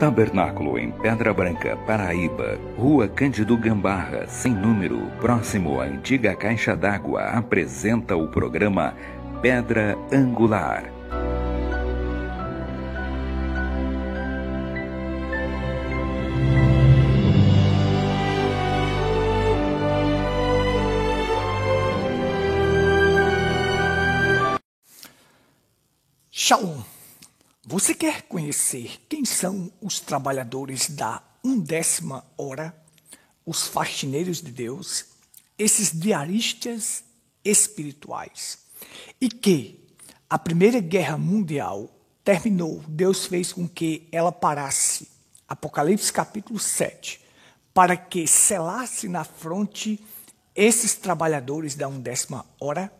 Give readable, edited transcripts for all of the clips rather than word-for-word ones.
Tabernáculo em Pedra Branca, Paraíba, Rua Cândido Gambarra, sem número, próximo à antiga Caixa d'Água, apresenta o programa Pedra Angular. Shalom! Você quer conhecer quem são os trabalhadores da 1/10 hora, os faxineiros de Deus, esses diaristas espirituais? E que a Primeira Guerra Mundial terminou, Deus fez com que ela parasse, Apocalipse capítulo 7, para que selasse na fronte esses trabalhadores da 1/10 hora?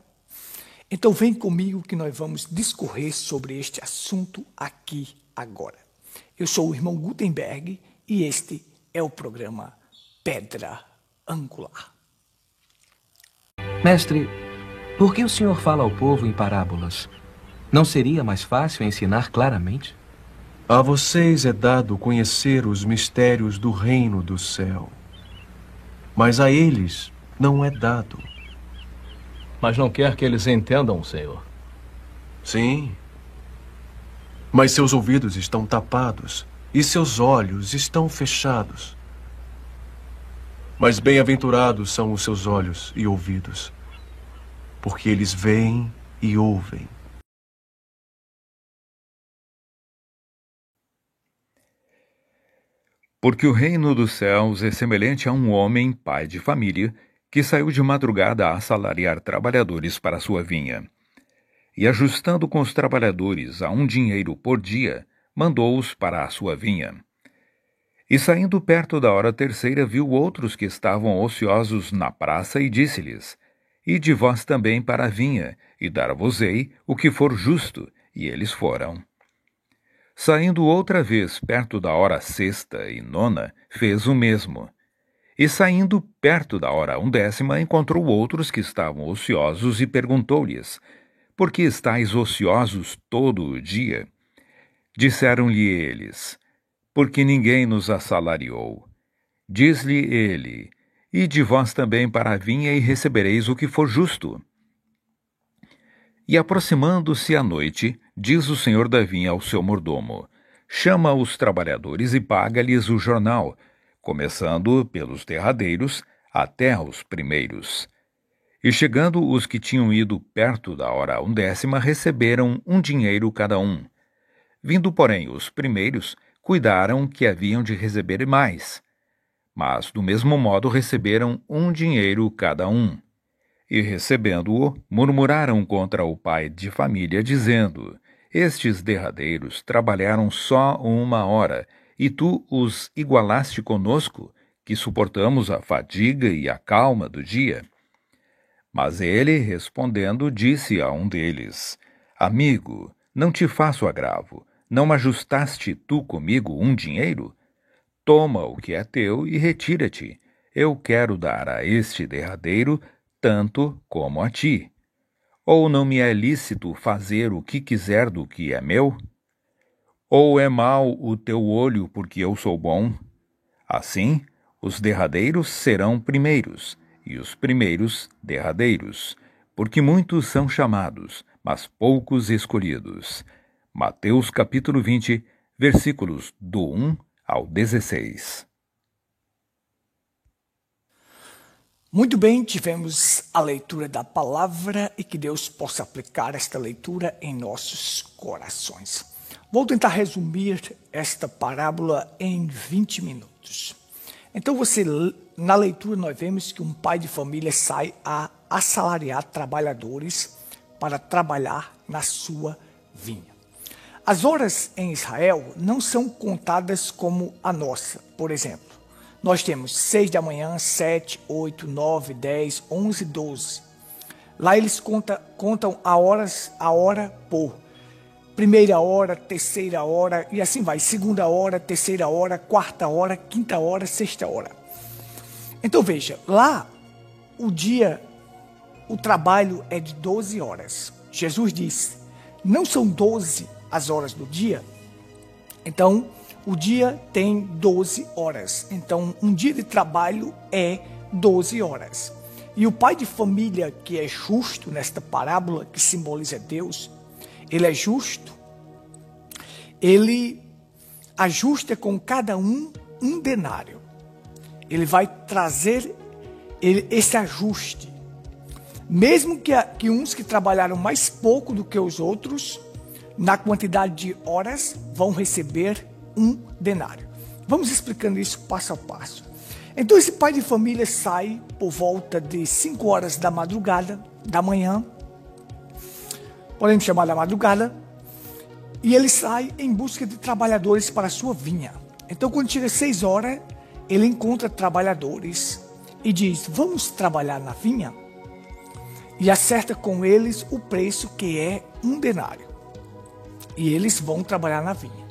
Então vem comigo que nós vamos discorrer sobre este assunto aqui agora. Eu sou o irmão Gutenberg e este é o programa Pedra Angular. Mestre, por que o senhor fala ao povo em parábolas? Não seria mais fácil ensinar claramente? A vocês é dado conhecer os mistérios do reino do céu, mas a eles não é dado. Mas não quer que eles entendam, Senhor. Sim, mas seus ouvidos estão tapados e seus olhos estão fechados. Mas bem-aventurados são os seus olhos e ouvidos, porque eles veem e ouvem. Porque o reino dos céus é semelhante a um homem, pai de família, que saiu de madrugada a assalariar trabalhadores para sua vinha. E ajustando com os trabalhadores a 1 dinheiro por dia, mandou-os para a sua vinha. E saindo perto da hora terceira, viu outros que estavam ociosos na praça e disse-lhes: Ide vós também para a vinha, e dar-vos-ei o que for justo. E eles foram. Saindo outra vez perto da hora sexta e nona, fez o mesmo. E saindo perto da hora 1/10, encontrou outros que estavam ociosos e perguntou-lhes: Por que estáis ociosos todo o dia? Disseram-lhe eles: Porque ninguém nos assalariou. Diz-lhe ele: Ide vós também para a vinha e recebereis o que for justo. E aproximando-se a noite, diz o senhor da vinha ao seu mordomo: Chama os trabalhadores e paga-lhes o jornal, começando pelos derradeiros até os primeiros. E chegando os que tinham ido perto da hora 1/10, receberam 1 dinheiro cada um. Vindo, porém, os primeiros, cuidaram que haviam de receber mais. Mas, do mesmo modo, receberam 1 dinheiro cada um. E, recebendo-o, murmuraram contra o pai de família, dizendo: Estes derradeiros trabalharam só 1 hora, e tu os igualaste conosco, que suportamos a fadiga e a calma do dia? Mas ele, respondendo, disse a um deles: Amigo, não te faço agravo. Não ajustaste tu comigo 1 dinheiro? Toma o que é teu e retira-te. Eu quero dar a este derradeiro tanto como a ti. Ou não me é lícito fazer o que quiser do que é meu? Ou é mau o teu olho porque eu sou bom? Assim, os derradeiros serão primeiros, e os primeiros derradeiros, porque muitos são chamados, mas poucos escolhidos. Mateus capítulo 20, versículos do 1 ao 16. Muito bem, tivemos a leitura da palavra e que Deus possa aplicar esta leitura em nossos corações. Vou tentar resumir esta parábola em 20 minutos. Então, na leitura nós vemos que um pai de família sai a assalariar trabalhadores para trabalhar na sua vinha. As horas em Israel não são contadas como a nossa. Por exemplo, nós temos 6 da manhã, 7, 8, 9, 10, 11, 12. Lá eles contam a hora por primeira hora, terceira hora e assim vai. Segunda hora, terceira hora, quarta hora, quinta hora, sexta hora. Então veja, lá o trabalho é de 12 horas. Jesus disse, não são 12 as horas do dia? Então, O dia tem 12 horas. Então, um dia de trabalho é 12 horas. E o pai de família, que é justo nesta parábola, que simboliza Deus, ele é justo, ele ajusta com cada um denário. Ele vai trazer esse ajuste. Mesmo que uns que trabalharam mais pouco do que os outros, na quantidade de horas, vão receber um denário. Vamos explicando isso passo a passo. Então esse pai de família sai por volta de 5 horas da madrugada, da manhã, podemos chamar da madrugada, e ele sai em busca de trabalhadores para a sua vinha. Então quando chega 6 horas, ele encontra trabalhadores e diz: vamos trabalhar na vinha? E acerta com eles o preço, que é um denário. E eles vão trabalhar na vinha.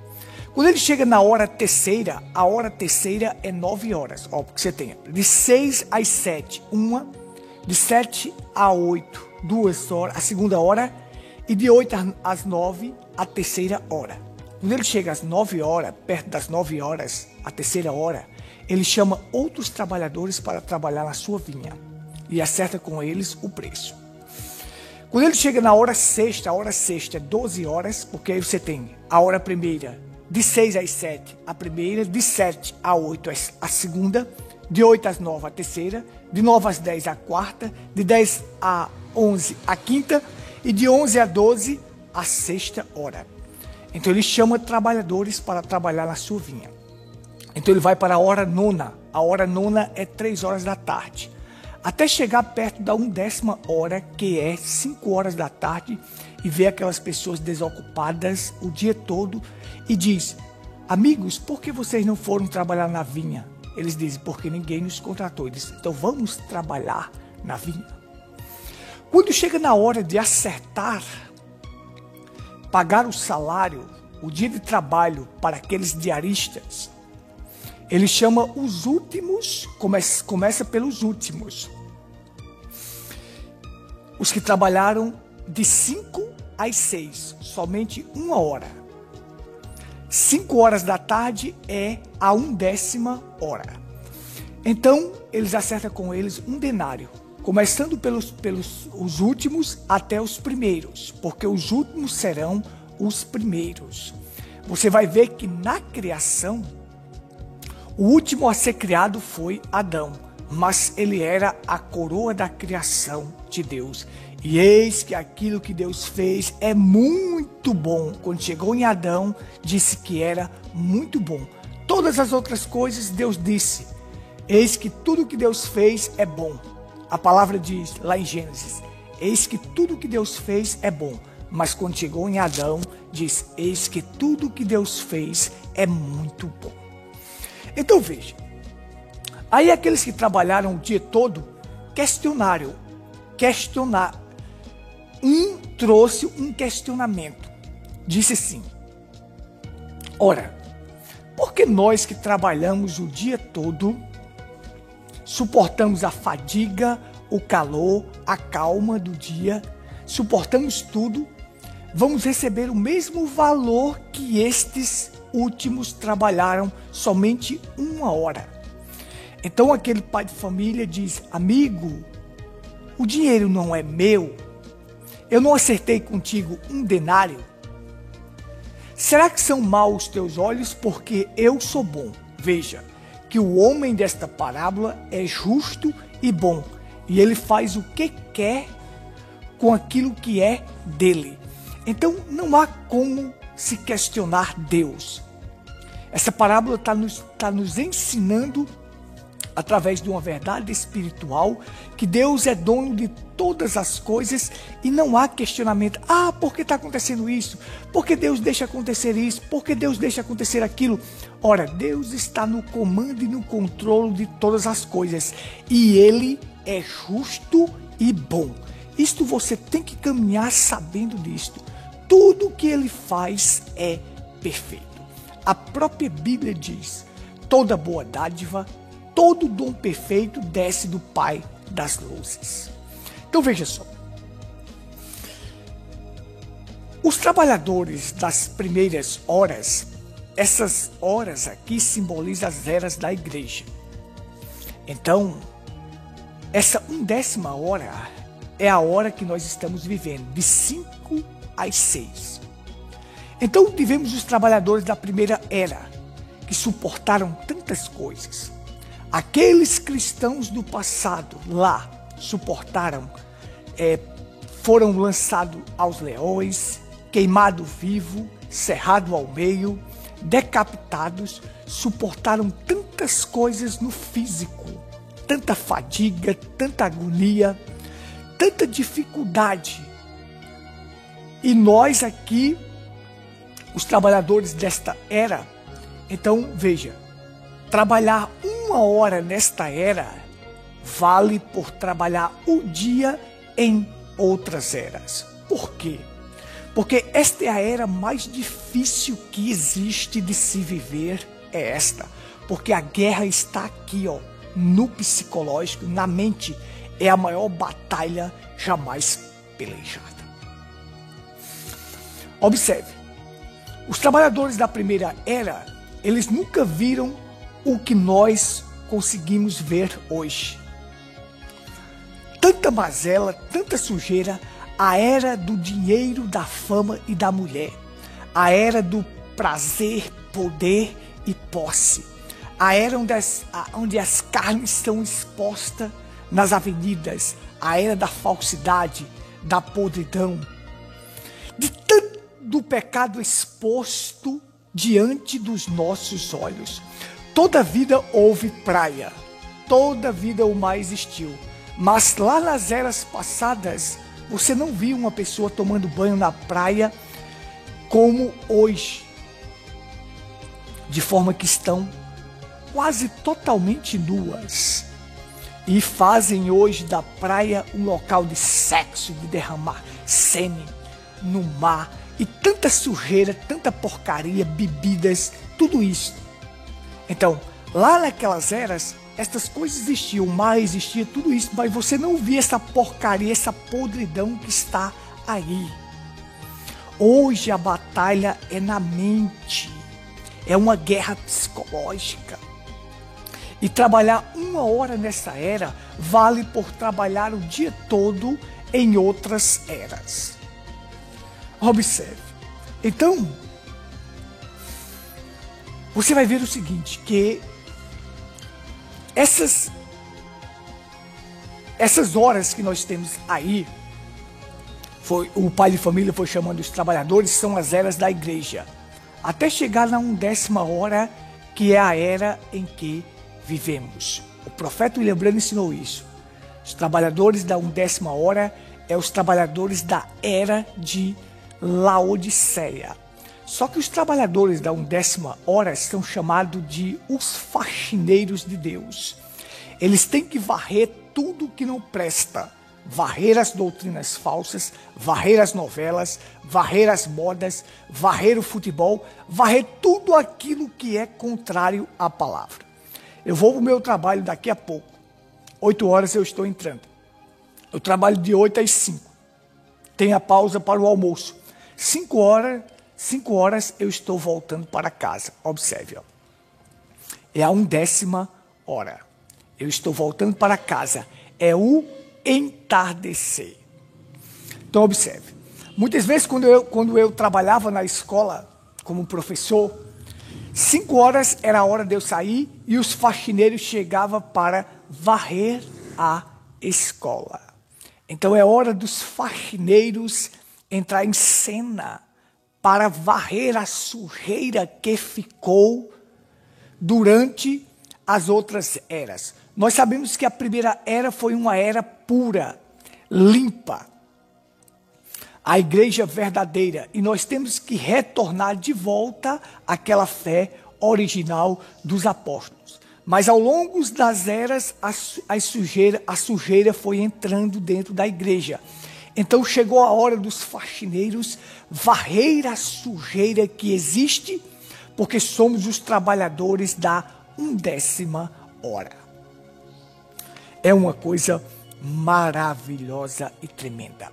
Quando ele chega na hora terceira, a hora terceira é 9 horas. Ó, porque você tem de 6 às 7, uma, de 7 a 8, 2 horas, a segunda hora, e de 8 às 9, a terceira hora. Quando ele chega às 9 horas, perto das 9 horas, a terceira hora, ele chama outros trabalhadores para trabalhar na sua vinha e acerta com eles o preço. Quando ele chega na hora sexta, a hora sexta é 12 horas, porque aí você tem a hora primeira, de 6 às 7, a primeira, de 7 a 8, a segunda, de 8 às 9, a terceira, de 9 às 10, a quarta, de 10 a 11, a quinta, e de 11 a 12, a sexta hora. Então ele chama trabalhadores para trabalhar na sua vinha. Então ele vai para a hora nona. A hora nona é 3 horas da tarde. Até chegar perto da 1ª hora, que é 5 horas da tarde, e ver aquelas pessoas desocupadas o dia todo, e diz: amigos, por que vocês não foram trabalhar na vinha? Eles dizem: porque ninguém nos contratou. Eles dizem: então vamos trabalhar na vinha. Quando chega na hora de acertar, pagar o salário, o dia de trabalho para aqueles diaristas, ele chama os últimos, começa pelos últimos. Os que trabalharam de 5 às 6, somente 1 hora. 5 horas da tarde é a 1ª hora. Então, eles acertam com eles um denário, começando pelos os últimos até os primeiros, porque os últimos serão os primeiros. Você vai ver que na criação, o último a ser criado foi Adão, mas ele era a coroa da criação de Deus. E eis que aquilo que Deus fez é muito bom. Quando chegou em Adão, disse que era muito bom. Todas as outras coisas, Deus disse: eis que tudo que Deus fez é bom. A palavra diz lá em Gênesis: eis que tudo que Deus fez é bom. Mas quando chegou em Adão, diz: eis que tudo que Deus fez é muito bom. Então veja, aí aqueles que trabalharam o dia todo questionaram. Um trouxe um questionamento. Disse assim: ora, por que nós que trabalhamos o dia todo, suportamos a fadiga, o calor, a calma do dia, suportamos tudo, vamos receber o mesmo valor que estes últimos trabalharam somente 1 hora? Então aquele pai de família diz: amigo, o dinheiro não é meu? Eu não acertei contigo um denário? Será que são maus os teus olhos porque eu sou bom? Veja, que o homem desta parábola é justo e bom, e ele faz o que quer com aquilo que é dele. Então não há como se questionar Deus. Essa parábola está nos ensinando, através de uma verdade espiritual, que Deus é dono de todas as coisas e não há questionamento. Ah, por que está acontecendo isso? Por que Deus deixa acontecer isso? Por que Deus deixa acontecer aquilo? Ora, Deus está no comando e no controle de todas as coisas, e Ele é justo e bom. Isto você tem que caminhar sabendo disto. Tudo que Ele faz é perfeito. A própria Bíblia diz: toda boa dádiva, todo dom perfeito desce do Pai das luzes. Então veja só. Os trabalhadores das primeiras horas essas horas aqui simbolizam as eras da igreja. Então, essa 1/10 hora é a hora que nós estamos vivendo, de 5 às 6. Então, tivemos os trabalhadores da primeira era, que suportaram tantas coisas. Aqueles cristãos do passado lá suportaram, foram lançados aos leões, queimados vivo, cerrado ao meio, decapitados, suportaram tantas coisas no físico, tanta fadiga, tanta agonia, tanta dificuldade. E nós aqui, os trabalhadores desta era, então veja, trabalhar 1 hora nesta era vale por trabalhar o dia em outras eras. Por quê? Porque esta é a era mais difícil que existe de se viver, é esta. Porque a guerra está aqui, ó, no psicológico, na mente. É a maior batalha jamais pelejada. Observe, os trabalhadores da primeira era, eles nunca viram o que nós conseguimos ver hoje. Tanta mazela, tanta sujeira, a era do dinheiro, da fama e da mulher, a era do prazer, poder e posse, a era onde as carnes são expostas nas avenidas, a era da falsidade, da podridão, de tanto do pecado exposto diante dos nossos olhos. Toda vida houve praia, toda vida o mar existiu, mas lá nas eras passadas, você não viu uma pessoa tomando banho na praia como hoje, de forma que estão quase totalmente nuas e fazem hoje da praia um local de sexo, de derramar sêmen no mar e tanta sujeira, tanta porcaria, bebidas, tudo isso. Então, lá naquelas eras, estas coisas existiam, o mar existia, tudo isso, mas você não via essa porcaria, essa podridão que está aí. Hoje a batalha é na mente, é uma guerra psicológica. E trabalhar 1 hora nessa era vale por trabalhar o dia todo em outras eras. Observe. Então, você vai ver o seguinte, que essas horas que nós temos aí, o pai de família foi chamando os trabalhadores, são as eras da igreja. Até chegar na 1/10 hora, que é a era em que vivemos. O profeta William Branham ensinou isso. Os trabalhadores da 1/10 hora é os trabalhadores da era de Laodiceia. Só que os trabalhadores da 1/10 hora são chamados de os faxineiros de Deus. Eles têm que varrer tudo que não presta. Varrer as doutrinas falsas, varrer as novelas, varrer as modas, varrer o futebol, varrer tudo aquilo que é contrário à palavra. Eu vou para o meu trabalho daqui a pouco. 8 horas eu estou entrando. Eu trabalho de 8 às 5. Tem a pausa para o almoço. 5 horas eu estou voltando para casa. Observe, ó. É a 1/10 hora. Eu estou voltando para casa. É o entardecer. Então observe. Muitas vezes quando eu trabalhava na escola como professor, 5 horas era a hora de eu sair e os faxineiros chegavam para varrer a escola. Então é hora dos faxineiros entrar em cena para varrer a sujeira que ficou durante as outras eras. Nós sabemos que a primeira era foi uma era pura, limpa, a igreja verdadeira, e nós temos que retornar de volta àquela fé original dos apóstolos. Mas ao longo das eras, a sujeira foi entrando dentro da igreja. Então chegou a hora dos faxineiros varrer a sujeira que existe, porque somos os trabalhadores da 1/10 hora. É uma coisa maravilhosa e tremenda.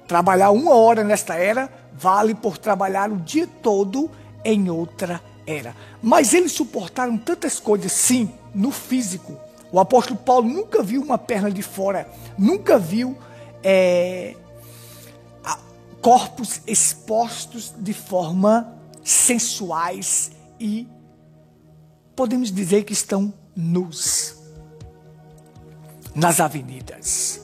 Trabalhar 1 hora nesta era vale por trabalhar o dia todo em outra era. Mas eles suportaram tantas coisas, sim, no físico. O apóstolo Paulo nunca viu uma perna de fora, nunca viu corpos expostos de forma sensuais e podemos dizer que estão nus nas avenidas.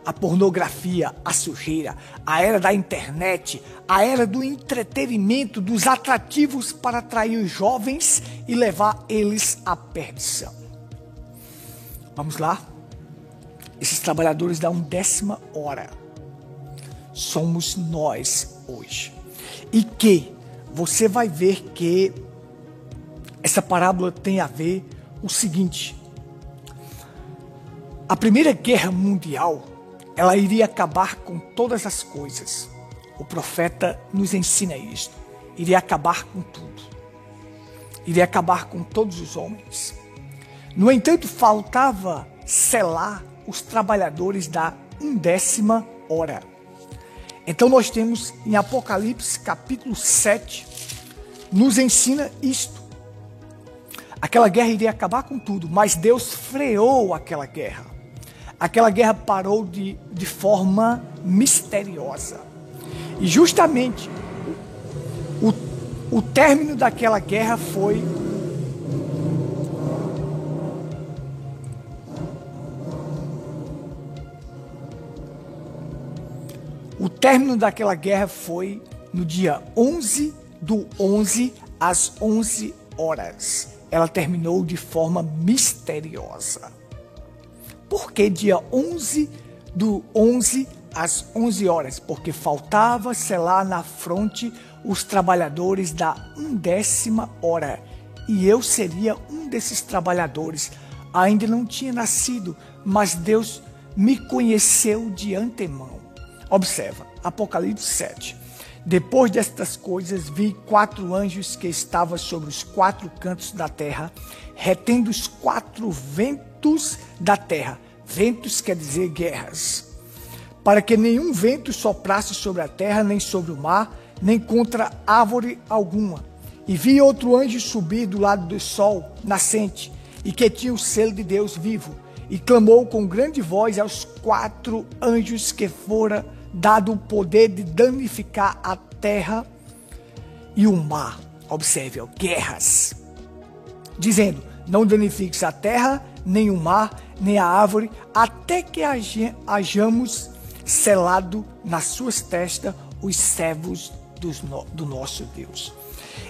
A pornografia, a sujeira, a era da internet, a era do entretenimento, dos atrativos para atrair os jovens e levar eles à perdição. Vamos lá? Esses trabalhadores da 1/10 hora somos nós hoje. E que você vai ver que essa parábola tem a ver o seguinte: a Primeira Guerra Mundial, ela iria acabar com todas as coisas. O profeta nos ensina isto. Iria acabar com tudo. Iria acabar com todos os homens. No entanto, faltava selar os trabalhadores da 1/10 hora. Então nós temos em Apocalipse capítulo 7, nos ensina isto. Aquela guerra iria acabar com tudo, mas Deus freou aquela guerra. Aquela guerra parou de forma misteriosa. E justamente o término daquela guerra foi no dia 11/11 às 11 horas. Ela terminou de forma misteriosa. Por que dia 11/11 às 11 horas? Porque faltava selar na fronte os trabalhadores da 1/10 hora. E eu seria um desses trabalhadores. Ainda não tinha nascido, mas Deus me conheceu de antemão. Observa, Apocalipse 7. Depois destas coisas, vi 4 anjos que estavam sobre os 4 cantos da terra, retendo os 4 ventos da terra. Ventos quer dizer guerras. Para que nenhum vento soprasse sobre a terra, nem sobre o mar, nem contra árvore alguma. E vi outro anjo subir do lado do sol nascente, e que tinha o selo de Deus vivo, e clamou com grande voz aos 4 anjos que fora dado o poder de danificar a terra e o mar. Observe, guerras. Dizendo, não danifiques a terra, nem o mar, nem a árvore, até que hajamos selado nas suas testas os servos do nosso Deus.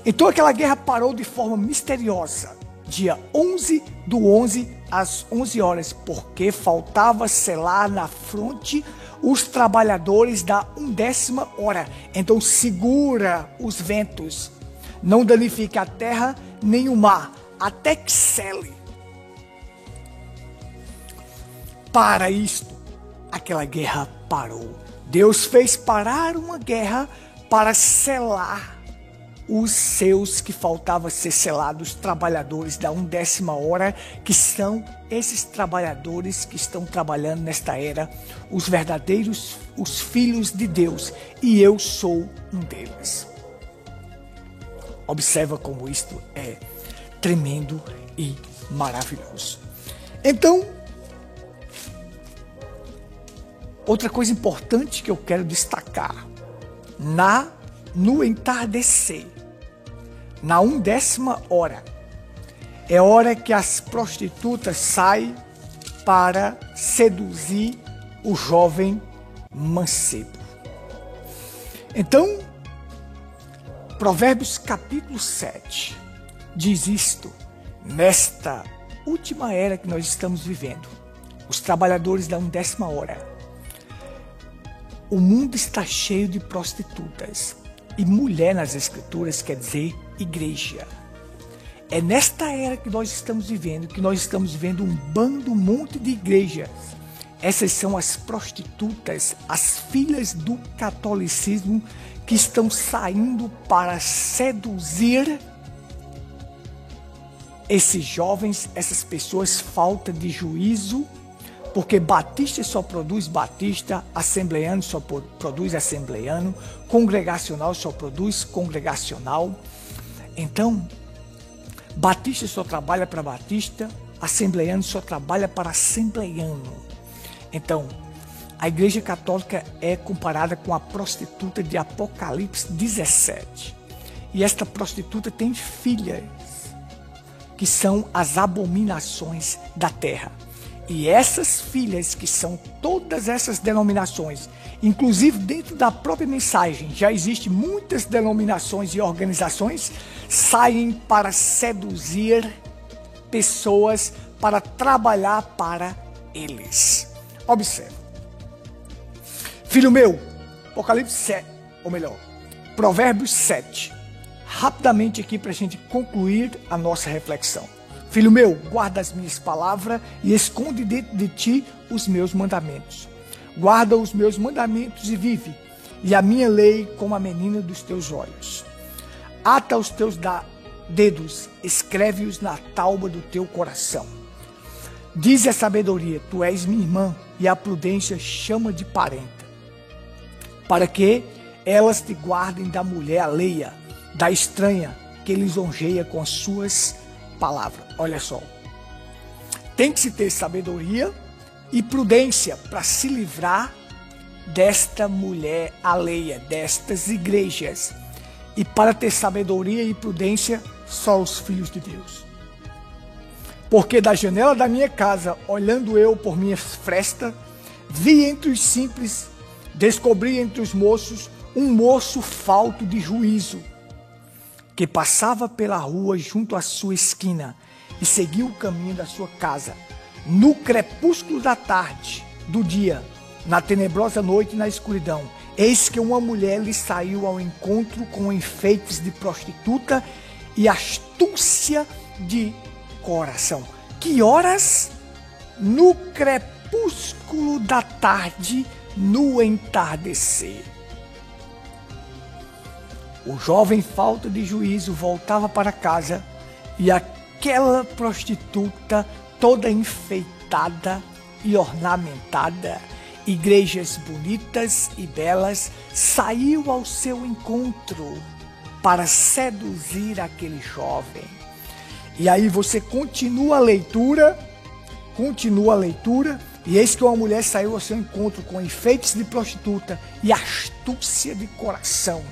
Então aquela guerra parou de forma misteriosa, dia 11/11 às 11 horas, porque faltava selar na fronte os trabalhadores da 1/10 hora. Então segura os ventos, não danifique a terra nem o mar, até que sele. Para isto, aquela guerra parou. Deus fez parar uma guerra para selar os seus que faltava ser selados, os trabalhadores da 1/10 hora, que são esses trabalhadores que estão trabalhando nesta era, os verdadeiros, os filhos de Deus, e eu sou um deles. Observa como isto é tremendo e maravilhoso. Então, outra coisa importante que eu quero destacar, no entardecer, na 1/10 hora, é hora que as prostitutas saem para seduzir o jovem mancebo. Então, Provérbios capítulo 7 diz isto: nesta última era que nós estamos vivendo, os trabalhadores da 1/10 hora, o mundo está cheio de prostitutas. E mulher nas escrituras quer dizer igreja. É nesta era que nós estamos vivendo, um monte de igrejas. Essas são as prostitutas, as filhas do catolicismo, que estão saindo para seduzir esses jovens, essas pessoas. Falta de juízo, porque batista só produz batista, assembleano só produz assembleano, congregacional só produz congregacional. Então, Batista só trabalha para batista, assembleiano só trabalha para assembleiano. Então, a Igreja Católica é comparada com a prostituta de Apocalipse 17. E esta prostituta tem filhas, que são as abominações da terra. E essas filhas, que são todas essas denominações, inclusive dentro da própria mensagem, já existem muitas denominações e organizações, saem para seduzir pessoas, para trabalhar para eles. Observe. Filho meu, Apocalipse 7, ou melhor, Provérbios 7. Rapidamente aqui para a gente concluir a nossa reflexão. Filho meu, guarda as minhas palavras e esconde dentro de ti os meus mandamentos. Guarda os meus mandamentos e vive, e a minha lei como a menina dos teus olhos. Ata os teus dedos, escreve-os na tauba do teu coração. Diz a sabedoria, tu és minha irmã, e a prudência chama de parenta, para que elas te guardem da mulher alheia, da estranha que lisonjeia com as suas palavras. Olha só, tem que se ter sabedoria e prudência para se livrar desta mulher alheia, destas igrejas. E para ter sabedoria e prudência, só os filhos de Deus. Porque da janela da minha casa, olhando eu por minha fresta, vi entre os simples, descobri entre os moços, um moço falto de juízo, que passava pela rua junto à sua esquina e seguiu o caminho da sua casa. No crepúsculo da tarde, do dia, na tenebrosa noite e na escuridão, eis que uma mulher lhe saiu ao encontro com enfeites de prostituta e astúcia de coração. Que horas? No crepúsculo da tarde, no entardecer. O jovem falto de juízo voltava para casa e aquela prostituta toda enfeitada e ornamentada, igrejas bonitas e belas, saiu ao seu encontro para seduzir aquele jovem. E aí você continua a leitura, e eis que uma mulher saiu ao seu encontro com enfeites de prostituta e astúcia de coração.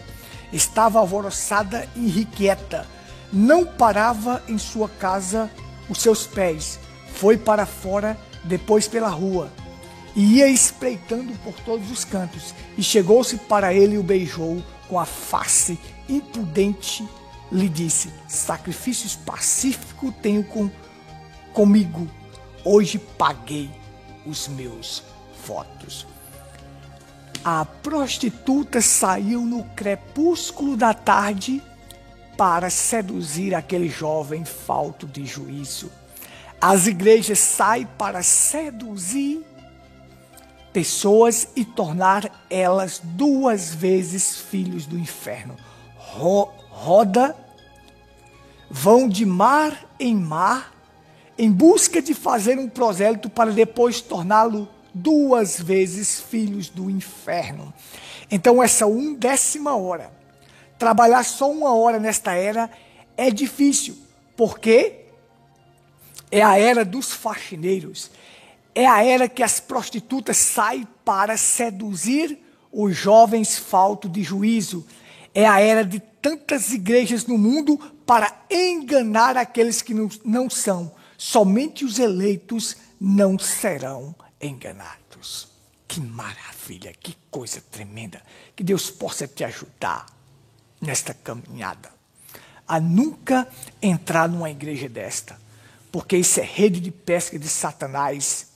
Estava alvoroçada e irrequieta, não parava em sua casa os seus pés, foi para fora, depois pela rua, e ia espreitando por todos os cantos, e chegou-se para ele e o beijou com a face impudente, lhe disse, sacrifícios pacíficos tenho comigo, hoje paguei os meus votos. A prostituta saiu no crepúsculo da tarde para seduzir aquele jovem falto de juízo. As igrejas saem para seduzir pessoas e tornar elas duas vezes filhos do inferno. Vão de mar em busca de fazer um prosélito para depois torná-lo duas vezes filhos do inferno. Então essa 1/10 hora, trabalhar só 1 hora nesta era é difícil, porque é a era dos faxineiros, é a era que as prostitutas saem para seduzir os jovens faltos de juízo, é a era de tantas igrejas no mundo para enganar aqueles que não são. Somente os eleitos não serão enganados. Que maravilha, que coisa tremenda. Que Deus possa te ajudar nesta caminhada a nunca entrar numa igreja desta, porque isso é rede de pesca de Satanás.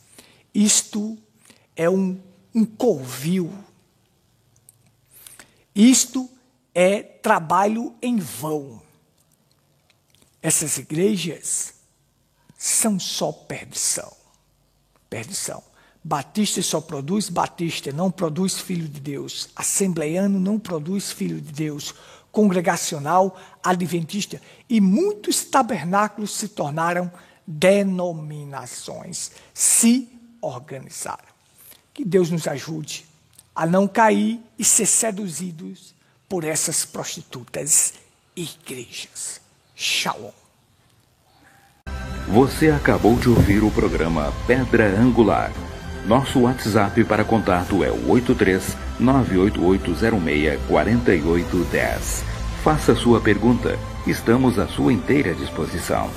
Isto é um covil. Isto é trabalho em vão. Essas igrejas são só perdição. Perdição. Batista só produz batista, não produz filho de Deus. Assembleiano não produz filho de Deus. Congregacional, adventista. E muitos tabernáculos se tornaram denominações. Se organizaram. Que Deus nos ajude a não cair e ser seduzidos por essas prostitutas igrejas. Shalom. Você acabou de ouvir o programa Pedra Angular. Nosso WhatsApp para contato é o 83-98806-4810. Faça sua pergunta. Estamos à sua inteira disposição.